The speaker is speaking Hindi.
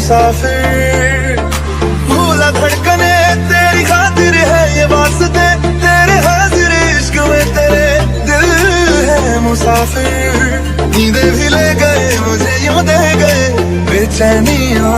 मुसाफिर भूला धड़कने तेरी खातिर है ये वास्ते तेरे हाजिर इश्क में तेरे दिल है मुसाफिर नींदे भी ले गए मुझे यूं दे गए बेचैनियां